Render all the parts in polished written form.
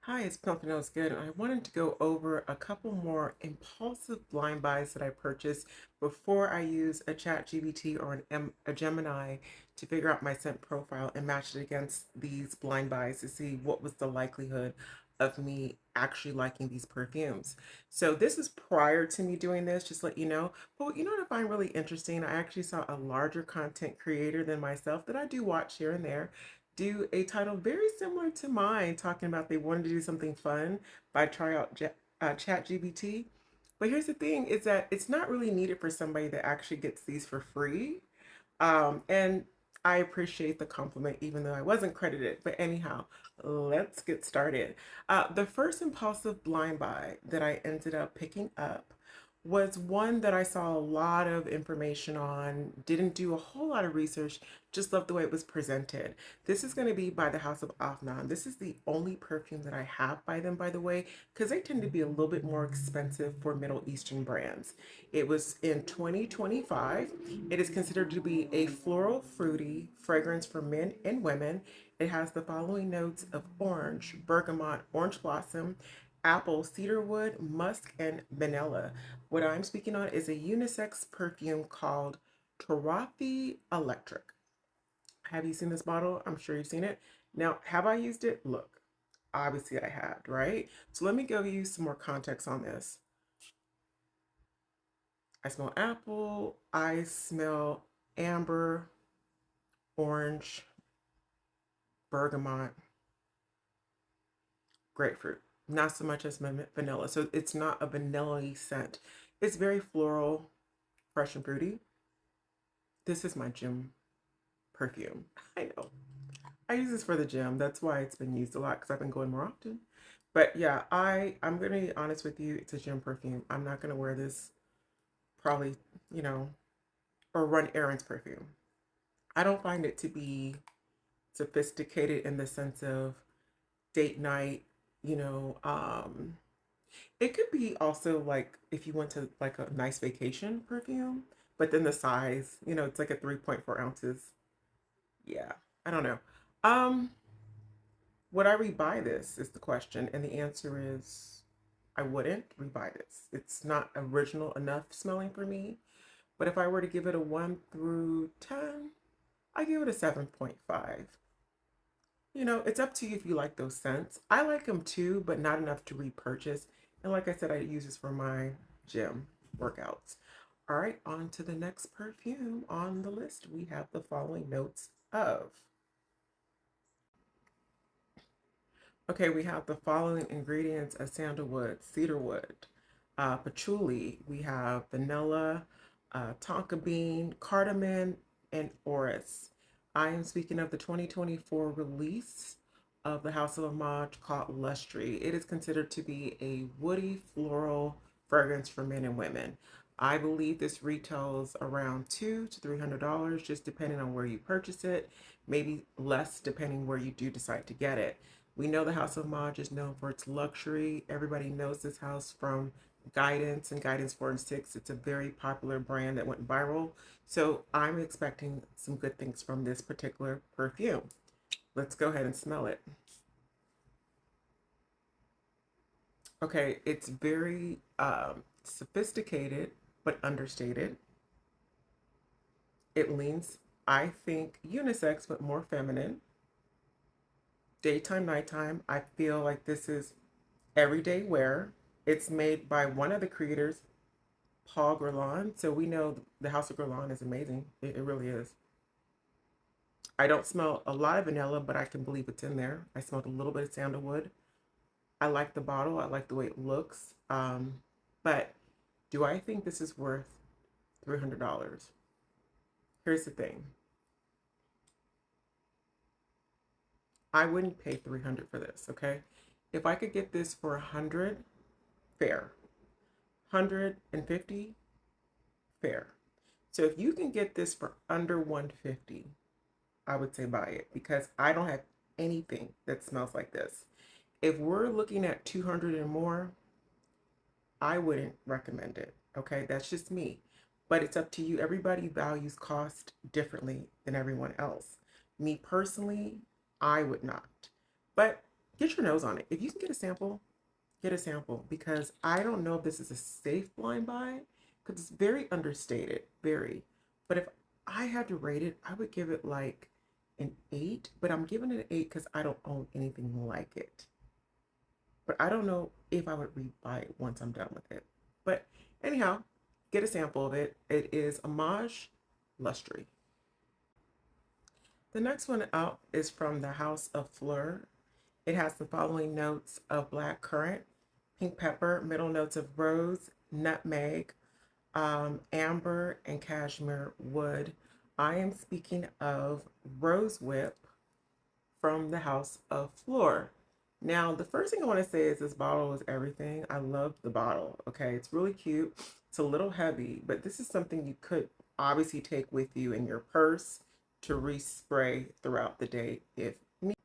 Hi, it's something else good. I wanted to go over a couple more impulsive blind buys that I purchased before I use a chat GBT or a Gemini to figure out my scent profile and match it against these blind buys to see what was the likelihood of me actually liking these perfumes. So this is prior to me doing this, just to let you know. But you know what I find really interesting? I actually saw a larger content creator than myself that I do watch here and there do a title very similar to mine, talking about they wanted to do something fun by try out Chat GBT. But here's the thing: is that it's not really needed for somebody that actually gets these for free. And I appreciate the compliment, even though I wasn't credited. But anyhow, let's get started. The first impulsive blind buy that I ended up picking up was one that I saw a lot of information on, didn't do a whole lot of research, just loved the way it was presented. This is going to be by the House of Afnan. This is the only perfume that I have by them, by the way, because they tend to be a little bit more expensive for Middle Eastern brands. It was in 2025. It is considered to be a floral fruity fragrance for men and women. It has the following notes of orange, bergamot, orange blossom, apple, cedarwood, musk, and vanilla. What I'm speaking on is a unisex perfume called Turathi Electric. Have you seen this bottle? I'm sure you've seen it. Now, have I used it? Look, obviously I had, right? So let me give you some more context on this. I smell apple, I smell amber, orange, bergamot, grapefruit. Not so much as vanilla. So it's not a vanilla-y scent. It's very floral, fresh and fruity. This is my gym perfume. I know. I use this for the gym. That's why it's been used a lot because I've been going more often. But yeah, I'm gonna be honest with you. It's a gym perfume. I'm not gonna wear this probably, you know, or run errands perfume. I don't find it to be sophisticated in the sense of date night. You know, it could be also like if you went to like a nice vacation perfume, but then the size, it's like a 3.4 ounces. Yeah, I don't know. Um, Would I rebuy this is the question, and the answer is I wouldn't rebuy this. It's not original enough smelling for me. But if I were to give it a 1 through 10, I give it a 7.5. It's up to you if you like those scents. I like them too, but not enough to repurchase. And like I said, I use this for my gym workouts. All right, on to the next perfume on the list. We have the following notes of. Okay, we have the following ingredients of sandalwood, cedarwood, patchouli. We have vanilla, tonka bean, cardamom, and orris. I am speaking of the 2024 release of the House of Amouage called Lustre. It is considered to be a woody floral fragrance for men and women. I believe this retails around $200 to $300, just depending on where you purchase it, maybe less depending where you do decide to get it. We know the House of Maj is known for its luxury. Everybody knows this house from Guidance and Guidance 4 and 6. It's a very popular brand that went viral. So I'm expecting some good things from this particular perfume. Let's go ahead and smell it. Okay, it's very sophisticated but understated. It leans, I think, unisex but more feminine. Daytime, nighttime, I feel like this is everyday wear. It's made by one of the creators, Paul Guerlain. So we know the House of Guerlain is amazing. It really is. I don't smell a lot of vanilla, but I can believe it's in there. I smelled a little bit of sandalwood. I like the bottle. I like the way it looks. But do I think this is worth $300? Here's the thing. I wouldn't pay 300 for this, okay? If I could get this for 100, fair. 150, fair. So if you can get this for under 150, I would say buy it because I don't have anything that smells like this. If we're looking at 200 and more, I wouldn't recommend it. Okay, that's just me. But it's up to you. Everybody values cost differently than everyone else. Me personally, I would not. But get your nose on it. If you can get a sample, because I don't know if this is a safe blind buy because it's very understated, very. But if I had to rate it, I would give it like an 8, but I'm giving it an 8 because I don't own anything like it. But I don't know if I would rebuy it once I'm done with it. But anyhow, get a sample of it. It is Amouage Lustre. The next one out is from the House of Phlur. It has the following notes of black currant, pink pepper, middle notes of rose, nutmeg, amber, and cashmere wood. I am speaking of Rose Whip from the House of Phlur. Now, the first thing I want to say is this bottle is everything. I love the bottle. Okay, it's really cute. It's a little heavy, but this is something you could obviously take with you in your purse to respray throughout the day if need.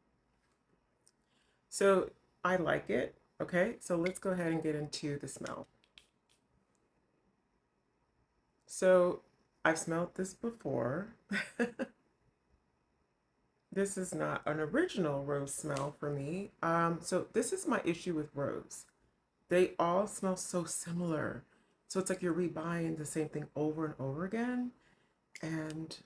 So I like it. Okay, so let's go ahead and get into the smell. So I've smelled this before. This is not an original rose smell for me. So this is my issue with rose. They all smell so similar. So it's like you're rebuying the same thing over and over again. And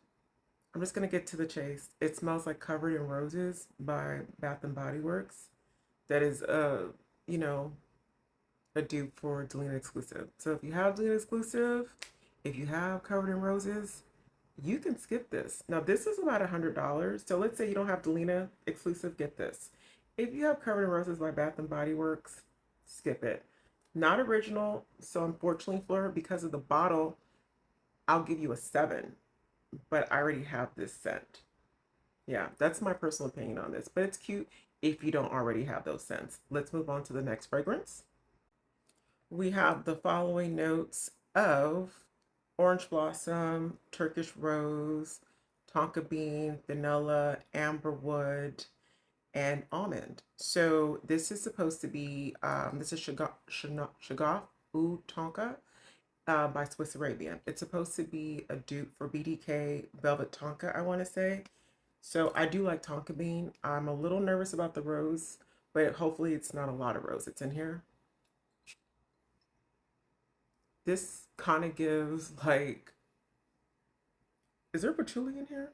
I'm just gonna get to the chase. It smells like Covered in Roses by Bath and Body Works. That is you know, a dupe for Delina exclusive. So if you have Delina exclusive, if you have Covered in Roses, you can skip this. Now this is about $100. So let's say you don't have Delina exclusive, get this. If you have Covered in Roses by Bath and Body Works, skip it. Not original, so unfortunately, Phlur, because of the bottle, I'll give you a 7. But I already have this scent. Yeah, that's my personal opinion on this. But it's cute if you don't already have those scents. Let's move on to the next fragrance. We have the following notes of orange blossom, Turkish rose, tonka bean, vanilla, amber wood, and almond. So this is supposed to be, this is Shaghaf Oud Tonka by Swiss Arabian. It's supposed to be a dupe for BDK Velvet Tonka, I want to say. So I do like tonka bean. I'm a little nervous about the rose, but hopefully it's not a lot of rose. It's in here. This kind of gives like, is there patchouli in here?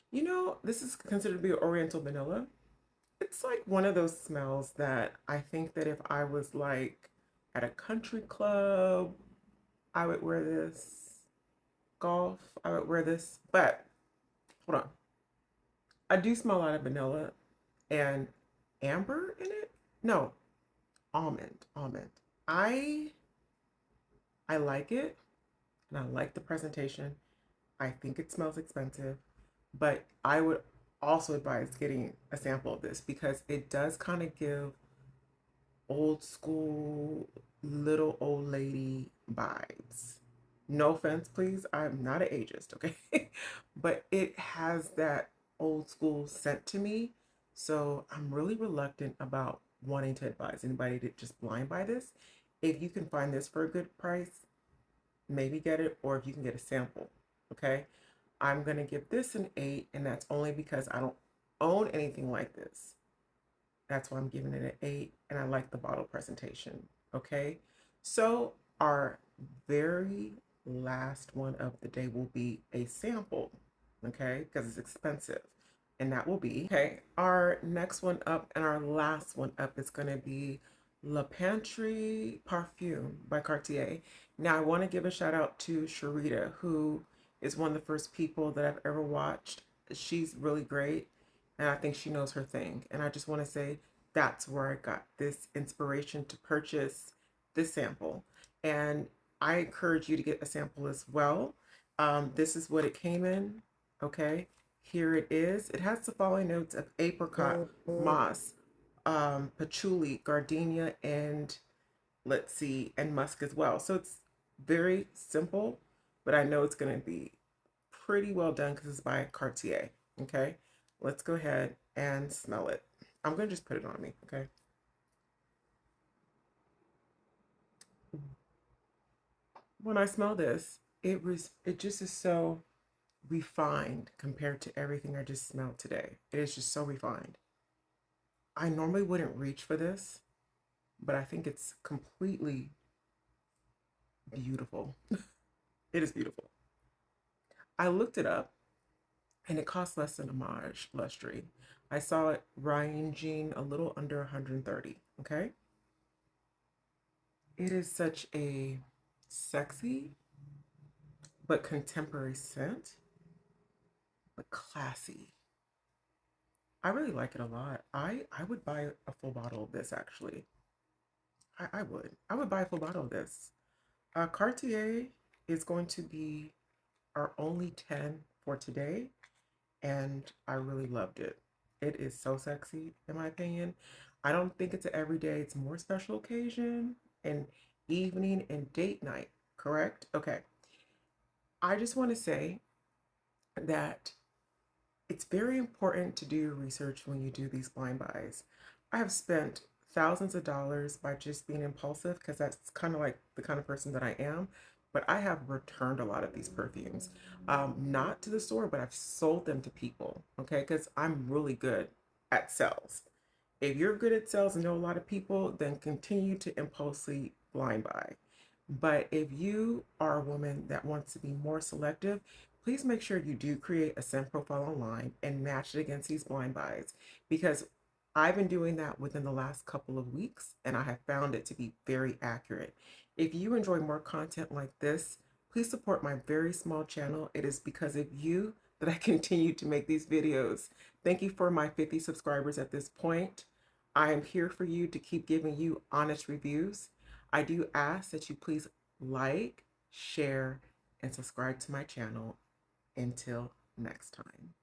You know, this is considered to be Oriental vanilla. It's like one of those smells that I think that if I was like at a country club, I would wear this. Golf, I would wear this. But hold on. I do smell a lot of vanilla and amber in it. No, almond, almond. I I like it and I like the presentation. I think it smells expensive, but I would also advise getting a sample of this because it does kind of give old school little old lady vibes. No offense, please. I'm not an ageist, okay? But it has that old school scent to me. So I'm really reluctant about wanting to advise anybody to just blind buy this. If you can find this for a good price, maybe get it, or if you can get a sample, okay? I'm gonna give this an 8, and that's only because I don't own anything like this. That's why I'm giving it an 8, and I like the bottle presentation, okay? So our very last one of the day will be a sample, okay? Because it's expensive. And that will be, okay, our next one up and our last one up is gonna be La Panthère Perfume by Cartier. Now I wanna give a shout out to Sharita, who is one of the first people that I've ever watched. She's really great, and I think she knows her thing. And I just want to say that's where I got this inspiration to purchase this sample. And I encourage you to get a sample as well. This is what it came in. Okay, here it is. It has the following notes of apricot, moss, patchouli, gardenia, and let's see, and musk as well. So it's very simple, but I know it's going to be pretty well done because it's by Cartier. Okay, let's go ahead and smell it. I'm going to just put it on me. Okay. When I smell this, it just is so refined compared to everything I just smelled today. It is just so refined. I normally wouldn't reach for this, but I think it's completely beautiful. It is beautiful. I looked it up and it costs less than Amouage Lustre. I saw it ranging a little under 130. Okay. It is such a sexy but contemporary scent, but classy. I really like it a lot. I would buy a full bottle of this actually. I would. I would buy a full bottle of this. Cartier is going to be our only 10 for today, and I really loved it. It is so sexy, in my opinion. I don't think it's an everyday, it's more special occasion and evening and date night, correct? Okay. I just want to say that it's very important to do your research when you do these blind buys. I have spent thousands of dollars by just being impulsive because that's kind of like the kind of person that I am. But I have returned a lot of these perfumes, not to the store, but I've sold them to people, okay? Because I'm really good at sales. If you're good at sales and know a lot of people, then continue to impulsively blind buy. But if you are a woman that wants to be more selective, please make sure you do create a scent profile online and match it against these blind buys, because I've been doing that within the last couple of weeks and I have found it to be very accurate. If you enjoy more content like this, please support my very small channel. It is because of you that I continue to make these videos. Thank you for my 50 subscribers at this point. I am here for you to keep giving you honest reviews. I do ask that you please like, share, and subscribe to my channel. Until next time.